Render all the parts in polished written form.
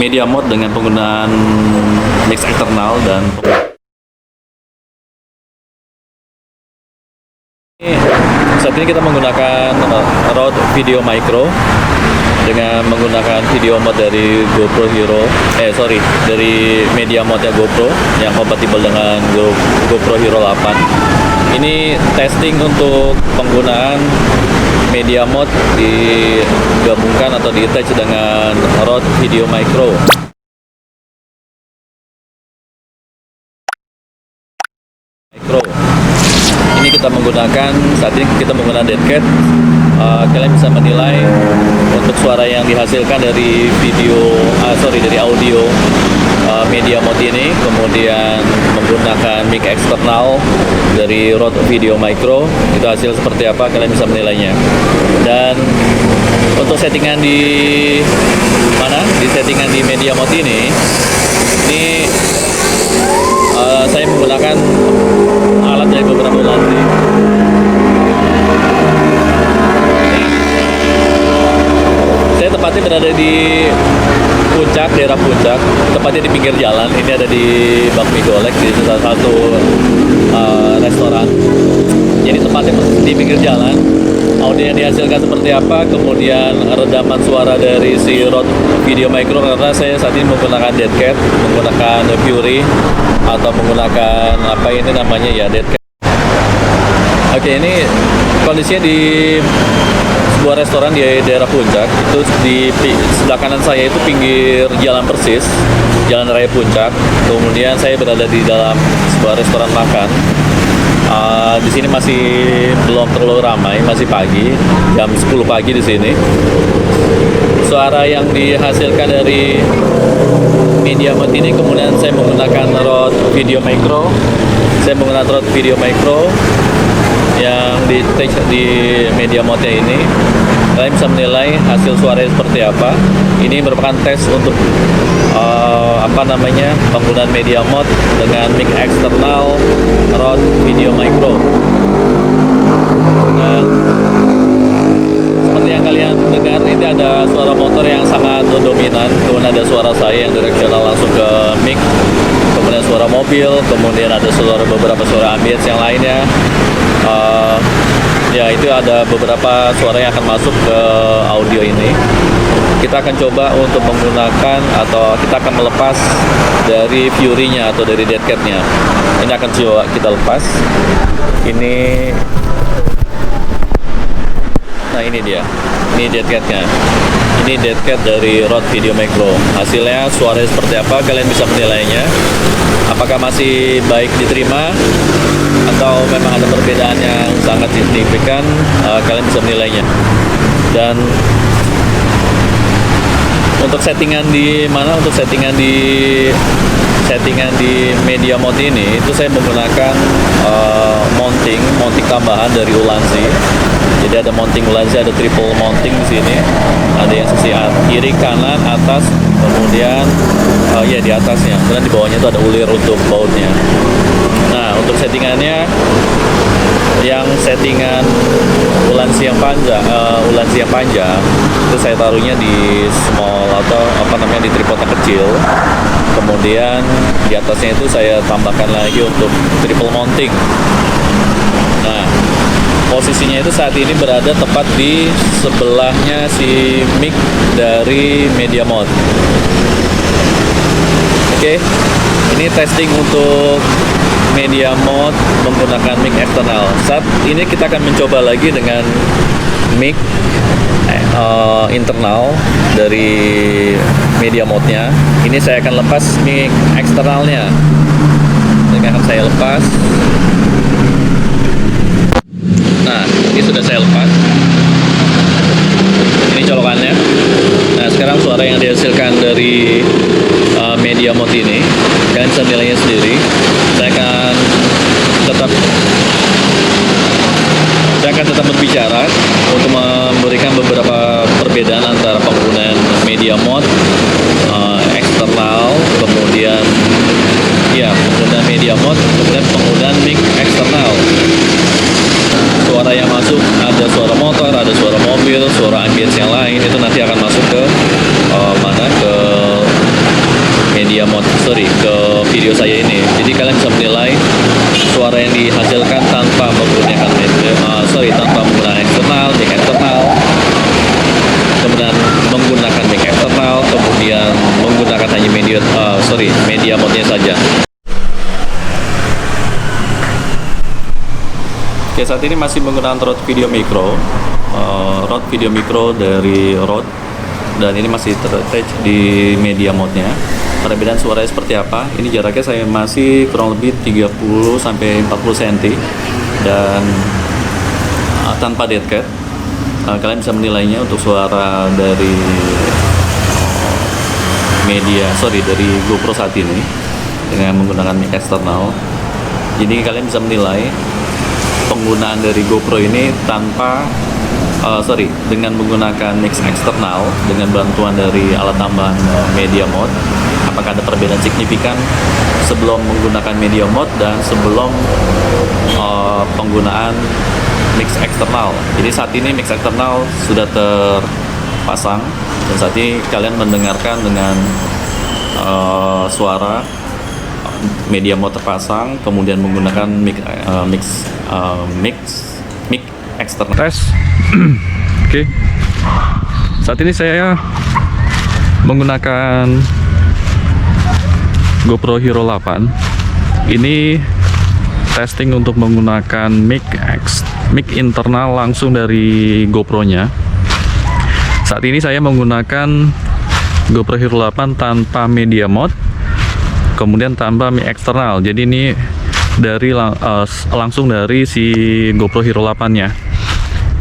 media mode dengan penggunaan mix eksternal dan saat ini kita menggunakan Rode Video Micro dengan menggunakan video mode dari GoPro Hero dari media mode GoPro yang kompatibel dengan GoPro Hero 8. Ini testing untuk penggunaan media mode digabungkan atau di-attach dengan Rode Video Micro. Ini kita menggunakan, saat ini kita menggunakan dead cat. Kalian bisa menilai untuk suara yang dihasilkan dari dari audio media mode ini, kemudian menggunakan mic eksternal dari Rode Video Micro, itu hasil seperti apa, kalian bisa menilainya. Dan untuk settingan di settingan di media mode ini saya menggunakan alat dari beberapa ulansi. Saya tepatnya berada di daerah puncak, tepatnya di pinggir jalan. Ini ada di Bakmi Golek, di salah satu restoran. Jadi tepatnya di pinggir jalan. Audio yang dihasilkan seperti apa, kemudian redaman suara dari si Rode Video Micro, karena saya saat ini menggunakan dead cat, menggunakan Fury atau menggunakan dead cat. Oke, ini kondisinya di sebuah restoran di daerah puncak. Itu di sebelah kanan saya itu pinggir jalan persis, Jalan Raya Puncak. Kemudian saya berada di dalam sebuah restoran makan. Di sini masih belum terlalu ramai, masih pagi, jam 10 pagi di sini. Suara yang dihasilkan dari media mode ini, kemudian saya menggunakan Rode Video Micro. Saya menggunakan Rode Video Micro yang di media mode ini. Kalian bisa menilai hasil suaranya seperti apa. Ini merupakan tes untuk penggunaan media mode dengan mic eksternal Rode Video Micro. Dan seperti yang kalian dengar, ini ada suara motor yang sangat dominan, kemudian ada suara saya yang direksional langsung ke mic, kemudian suara mobil, kemudian ada beberapa suara ambience yang lainnya. Itu ada beberapa suara yang akan masuk ke audio ini. Kita akan coba untuk menggunakan atau kita akan melepas dari Fury-nya atau dari dead cat-nya. Ini akan coba kita lepas. Ini dia. Ini dead cat-nya. Ini dead cat dari Rode Video Micro. Hasilnya suaranya seperti apa, kalian bisa menilainya. Apakah masih baik diterima atau memang ada perbedaan yang sangat signifikan, kalian bisa menilainya. Dan untuk settingan di media mode ini, itu saya menggunakan mounting tambahan dari Ulanzi. Jadi ada mounting Ulanzi, ada triple mounting di sini. Ada yang sisi kiri, kanan, atas, kemudian di atasnya. Kemudian di bawahnya itu ada ulir untuk bautnya. Nah, untuk settingannya, yang settingan Ulanzi yang panjang, itu saya taruhnya di small atau di tripod kecil. Kemudian di atasnya itu saya tambahkan lagi untuk triple mounting. Nah, posisinya itu saat ini berada tepat di sebelahnya si mic dari media mode. Oke, ini testing untuk media mode menggunakan mic eksternal. Saat ini kita akan mencoba lagi dengan mic internal dari media mode-nya. Ini saya akan lepas mic eksternalnya. Ini akan saya lepas. Nah, ini sudah saya lepas. Ini colokannya. Nah, sekarang suara yang dihasilkan dari media mode ini, kalian bisa menilainya sendiri. Saya akan tetap berbicara untuk memberikan beberapa perbedaan antara penggunaan media mode eksternal, kemudian penggunaan media mode, kemudian penggunaan mic eksternal. Suara yang masuk, ada suara motor, ada suara mobil, suara ambience yang lain, itu nanti akan masuk ke ke video saya ini. Jadi kalian bisa menilai suara yang dihasilkan tanpa menggunakan tanpa menggunakan eksternal, mic eksternal, kemudian menggunakan mic eksternal, kemudian menggunakan hanya media mode-nya saja. Oke, saat ini masih menggunakan Rode Video Micro, Rode Video Micro dari Rode, dan ini masih ter-attach di media mode-nya. Perbedaan suaranya seperti apa? Ini jaraknya saya masih kurang lebih 30 sampai 40 cm dan tanpa dead cat. Kalian bisa menilainya untuk suara dari dari GoPro saat ini dengan menggunakan mic eksternal. Jadi kalian bisa menilai penggunaan dari GoPro ini dengan menggunakan mix eksternal dengan bantuan dari alat tambahan media mode, apakah ada perbedaan signifikan sebelum menggunakan media mode dan sebelum penggunaan mix eksternal. Jadi saat ini mix eksternal sudah terpasang dan saat ini kalian mendengarkan dengan suara media mode terpasang, kemudian menggunakan mic eksternal. Tes. Oke. Saat ini saya menggunakan GoPro Hero 8. Ini testing untuk menggunakan mic internal langsung dari GoPro-nya. Saat ini saya menggunakan GoPro Hero 8 tanpa media mode, kemudian tanpa mic eksternal. Jadi ini langsung dari si GoPro Hero 8-nya.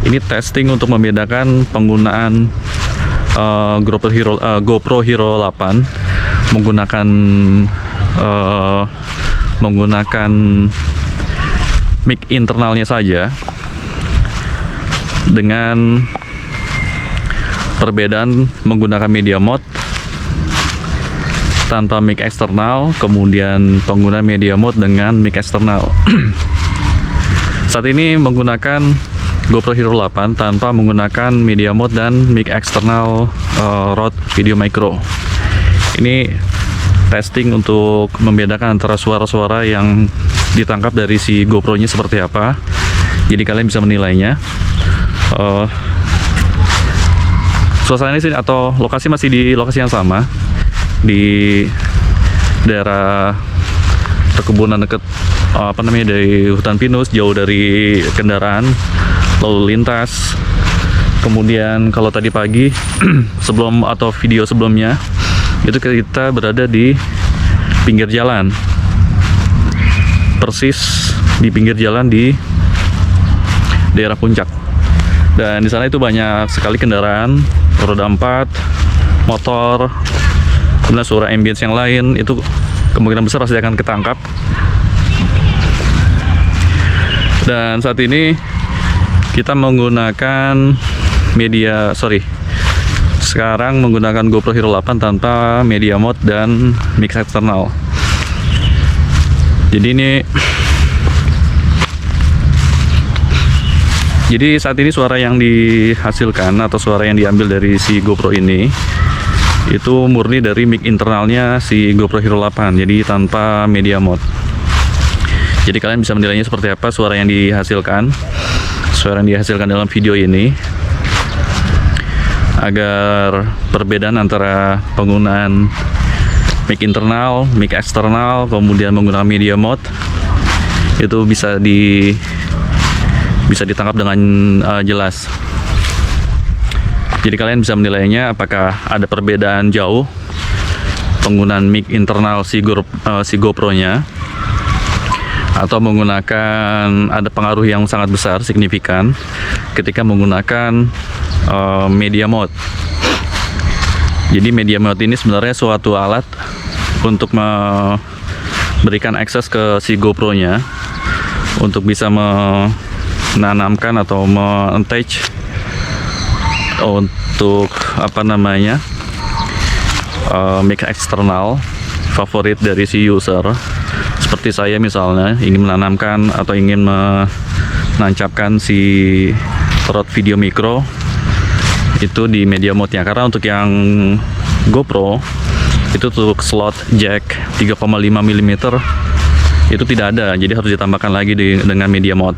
Ini testing untuk membedakan penggunaan GoPro Hero 8 menggunakan mic internalnya saja dengan perbedaan menggunakan media mode tanpa mic eksternal, kemudian penggunaan media mode dengan mic eksternal. Saat ini menggunakan GoPro Hero 8 tanpa menggunakan media mode dan mic eksternal Rode Video Micro. Ini testing untuk membedakan antara suara-suara yang ditangkap dari si GoPro-nya seperti apa. Jadi kalian bisa menilainya. Suasana ini atau lokasi masih di lokasi yang sama, di daerah perkebunan dekat dari hutan pinus, jauh dari kendaraan lalu lintas. Kemudian kalau tadi pagi video sebelumnya itu kita berada di pinggir jalan, persis di pinggir jalan di daerah puncak, dan di sana itu banyak sekali kendaraan roda 4, motor, kemudian suara ambience yang lain itu kemungkinan besar pasti akan ketangkap. Dan saat ini kita menggunakan sekarang menggunakan GoPro Hero 8 tanpa media mode dan mix eksternal. Jadi saat ini suara yang dihasilkan atau suara yang diambil dari si GoPro ini itu murni dari mic internalnya si GoPro Hero 8, jadi tanpa media mode. Jadi kalian bisa menilainya seperti apa suara yang dihasilkan dalam video ini, agar perbedaan antara penggunaan mic internal, mic eksternal, kemudian menggunakan media mode itu bisa ditangkap dengan jelas. Jadi kalian bisa menilainya apakah ada perbedaan jauh penggunaan mic internal si GoPro-nya, atau menggunakan ada pengaruh yang sangat besar signifikan ketika menggunakan media mode. Jadi media mode ini sebenarnya suatu alat untuk memberikan akses ke si GoPro-nya untuk bisa menanamkan atau attach untuk mic eksternal favorit dari si user. Seperti saya misalnya ingin menanamkan atau ingin menancapkan si Rode Video Micro itu di media mode-nya, karena untuk yang GoPro itu untuk slot jack 3,5 mm itu tidak ada, jadi harus ditambahkan lagi dengan media mod.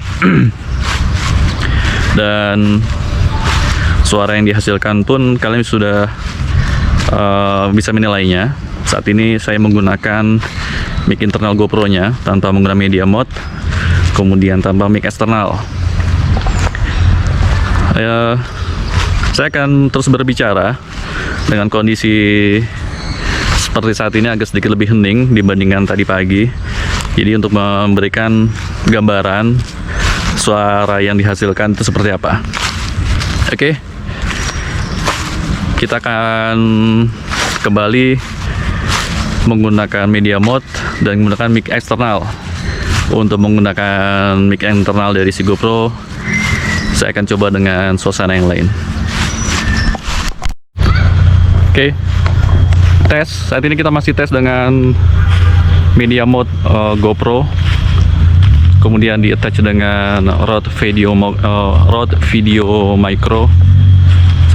Dan suara yang dihasilkan pun kalian sudah bisa menilainya. Saat ini saya menggunakan mic internal GoPro-nya tanpa menggunakan media mod, kemudian tanpa mic eksternal. Saya akan terus berbicara dengan kondisi seperti saat ini agak sedikit lebih hening dibandingkan tadi pagi. Jadi untuk memberikan gambaran suara yang dihasilkan itu seperti apa. Oke. Kita akan kembali menggunakan media mod dan menggunakan mic eksternal. Untuk menggunakan mic internal dari si GoPro, saya akan coba dengan suasana yang lain. Oke, tes. Saat ini kita masih tes dengan media mod GoPro, kemudian di attach dengan Rode Video Micro.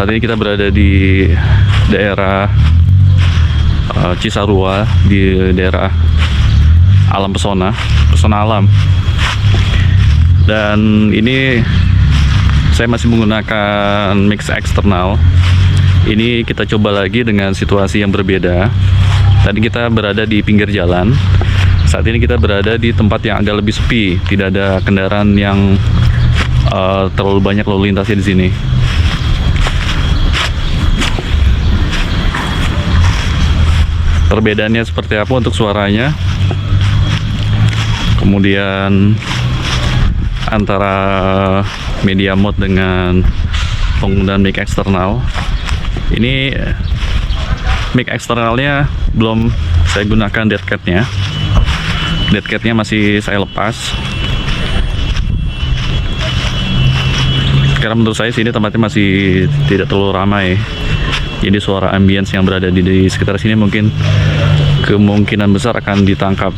Saat ini kita berada di daerah Cisarua, di daerah Alam Pesona Alam. Dan ini saya masih menggunakan mix eksternal. Ini kita coba lagi dengan situasi yang berbeda. Tadi kita berada di pinggir jalan. Saat ini kita berada di tempat yang agak lebih sepi, tidak ada kendaraan yang terlalu banyak lalu lintasnya di sini. Perbedaannya seperti apa untuk suaranya? Kemudian antara media mod dengan penggunaan mic eksternal. Ini mic eksternalnya belum saya gunakan dead cat-nya. Dead cat-nya masih saya lepas. Karena menurut saya sini tempatnya masih tidak terlalu ramai. Jadi suara ambience yang berada di sekitar sini mungkin kemungkinan besar akan ditangkap.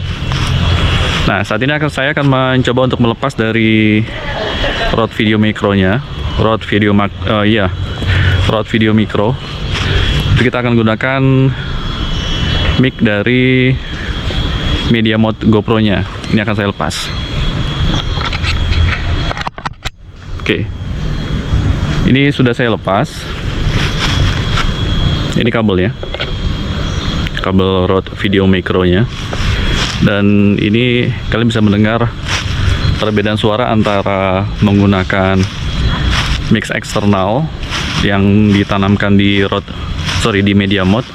Nah, saat ini saya akan mencoba untuk melepas dari Rode Video Micro-nya, Rode Video Micro. Itu kita akan gunakan mic dari media mod GoPro-nya. Ini akan saya lepas. Oke. Ini sudah saya lepas. Ini kabelnya, kabel Rode Video Micro-nya. Dan ini kalian bisa mendengar perbedaan suara antara menggunakan mix eksternal yang ditanamkan di media mod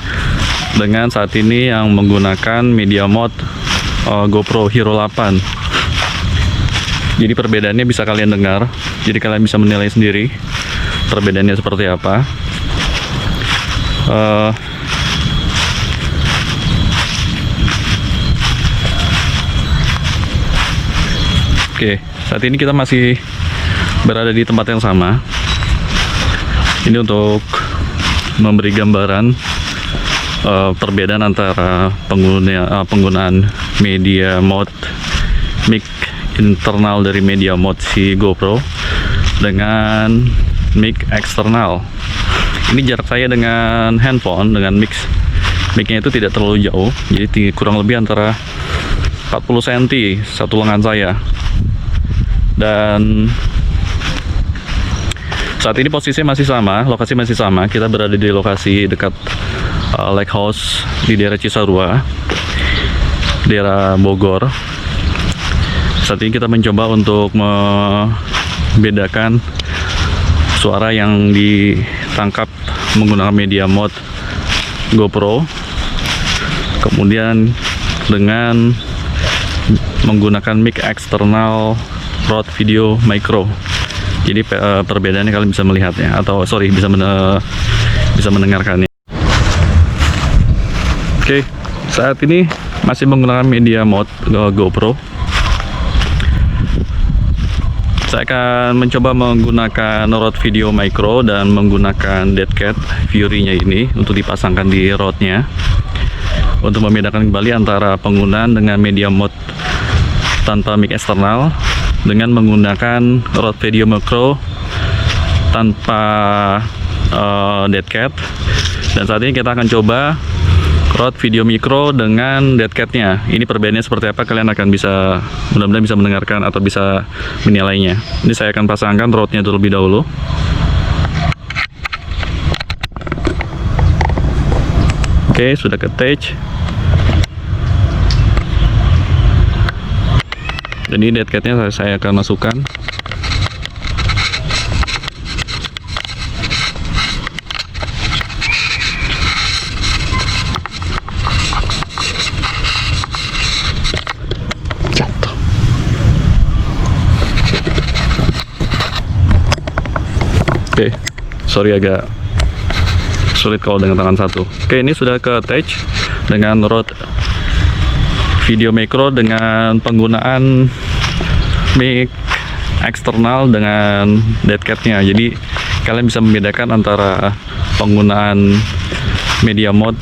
dengan saat ini yang menggunakan media mod GoPro Hero 8. Jadi perbedaannya bisa kalian dengar, jadi kalian bisa menilai sendiri perbedaannya seperti apa. Oke, saat ini kita masih berada di tempat yang sama. Ini untuk memberi gambaran perbedaan antara penggunaan media mod mic internal dari media mod si GoPro dengan mic eksternal. Ini jarak saya dengan handphone, dengan mic-nya itu tidak terlalu jauh, jadi kurang lebih antara 40 cm satu lengan saya. Dan saat ini posisinya masih sama, lokasi masih sama. Kita berada di lokasi dekat Lake House di daerah Cisarua, daerah Bogor. Saat ini kita mencoba untuk membedakan suara yang ditangkap menggunakan media mod GoPro, kemudian dengan menggunakan mic eksternal Rode Video Micro. Jadi perbedaannya kalian bisa melihatnya, atau bisa mendengarkannya. Oke, saat ini masih menggunakan media mod GoPro. Saya akan mencoba menggunakan Rode Video Micro dan menggunakan Dead Cat Fury-nya ini untuk dipasangkan di Rode-nya untuk membedakan kembali antara penggunaan dengan media mod tanpa mic eksternal dengan menggunakan Rode Video Micro tanpa Dead Cat. Dan saat ini kita akan coba Rode Video Micro dengan dead cat-nya. Ini perbedaannya seperti apa, kalian akan bisa mudah-mudahan bisa mendengarkan atau bisa menilainya. Ini saya akan pasangkan Rode-nya terlebih dahulu. Oke, sudah attach. Jadi dead cat-nya saya akan masukkan. Oke, sorry agak sulit kalau dengan tangan satu. Oke, ini sudah ke attach dengan Rode Video Micro dengan penggunaan mic eksternal dengan dead cat-nya. Jadi kalian bisa membedakan antara penggunaan media mode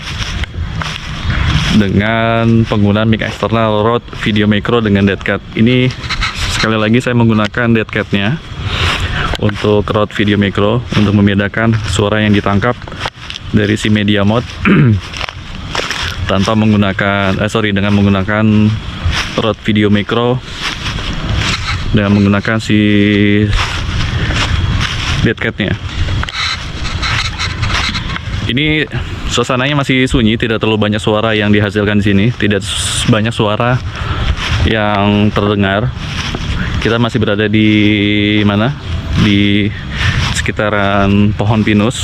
dengan penggunaan mic eksternal Rode Video Micro dengan dead cat. Ini sekali lagi saya menggunakan dead cat-nya untuk Rode Video Micro untuk membedakan suara yang ditangkap dari si media mode tanpa menggunakan dengan menggunakan Rode Video Micro dengan menggunakan si dead cat-nya. Ini suasananya masih sunyi, tidak terlalu banyak suara yang dihasilkan di sini, tidak banyak suara yang terdengar. Kita masih berada di mana? Di sekitaran pohon pinus,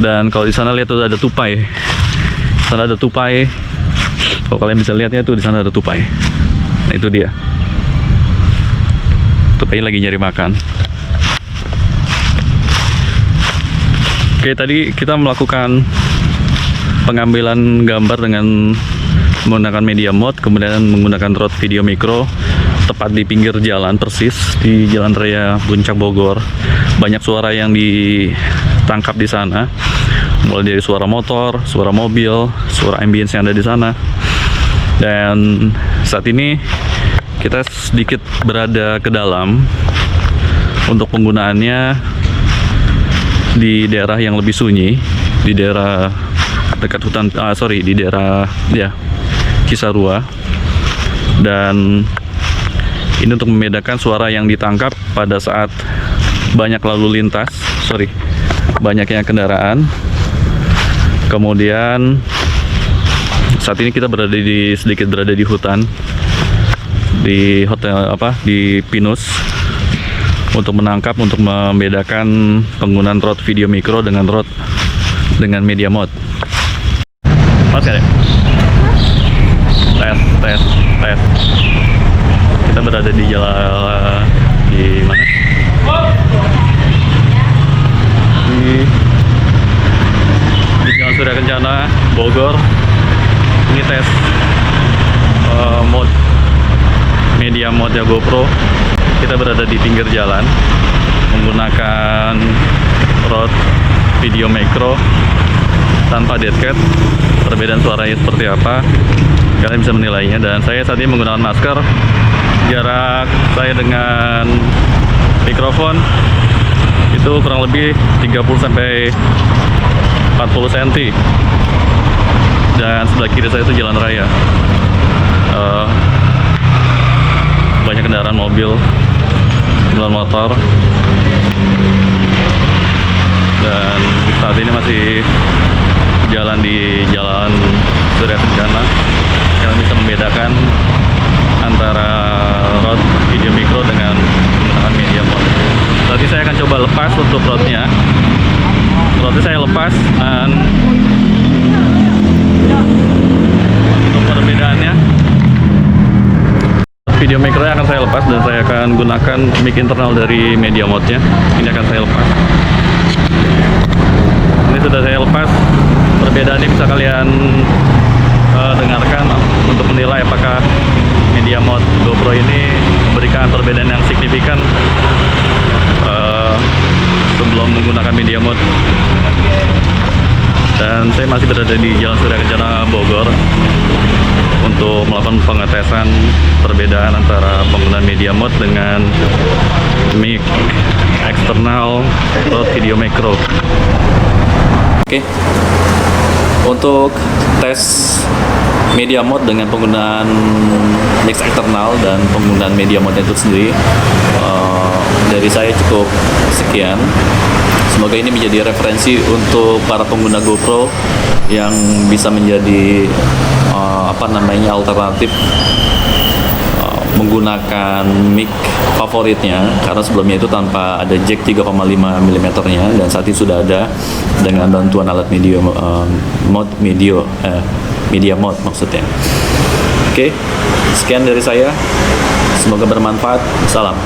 dan kalau di sana lihat tuh ada tupai. Di sana ada tupai. Kalau kalian bisa lihatnya tuh di sana ada tupai. Nah, itu dia. Tupai lagi nyari makan. Oke, tadi kita melakukan pengambilan gambar dengan menggunakan media mode, kemudian menggunakan Rode Video Micro tepat di pinggir jalan, persis di Jalan Raya Puncak Bogor. Banyak suara yang ditangkap di sana, mulai dari suara motor, suara mobil, suara ambience yang ada di sana. Dan saat ini kita sedikit berada ke dalam untuk penggunaannya di daerah yang lebih sunyi, di daerah dekat hutan, di daerah Cisarua. Dan ini untuk membedakan suara yang ditangkap pada saat banyak lalu lintas, banyaknya kendaraan. Kemudian saat ini kita sedikit berada di hutan, di hotel di Pinus, untuk membedakan penggunaan Rode Video Micro dengan media mode. Oke, tes. Kita berada di jalan di mana? Di Jalan Surya Kencana, Bogor. Ini tes mode media mode GoPro. Kita berada di pinggir jalan menggunakan Rode Video Micro tanpa dead cat. Perbedaan suaranya seperti apa, kalian bisa menilainya. Dan saya saat ini menggunakan masker. Jarak saya dengan mikrofon itu kurang lebih 30-40 cm. Dan sebelah kiri saya itu jalan raya. Banyak kendaraan mobil, kendaraan motor. Dan saat ini masih jalan di Jalan Surya Kencana. Kalian bisa membedakan antara Rode Video Micro dengan menggunakan media mode. Tadi saya akan coba lepas untuk Rode-nya. Rode saya lepas, dan untuk perbedaannya, Video Micro akan saya lepas dan saya akan gunakan mic internal dari media mode-nya. Ini akan saya lepas. Ini sudah saya lepas. Perbedaan ini bisa kalian dengarkan untuk menilai apakah media mode GoPro ini memberikan perbedaan yang signifikan sebelum menggunakan media mode. Dan saya masih berada di Jalan Surya Kencana, Bogor, untuk melakukan pengetesan perbedaan antara penggunaan media mode dengan mic eksternal Rode Video Micro. Oke. Untuk tes media mode dengan penggunaan mix eksternal dan penggunaan media mode itu sendiri, dari saya cukup sekian. Semoga ini menjadi referensi untuk para pengguna GoPro yang bisa menjadi alternatif menggunakan mic favoritnya, karena sebelumnya itu tanpa ada jack 3,5 mm nya, dan saat ini sudah ada dengan bantuan alat media mode maksudnya. Oke, sekian dari saya, semoga bermanfaat. Salam.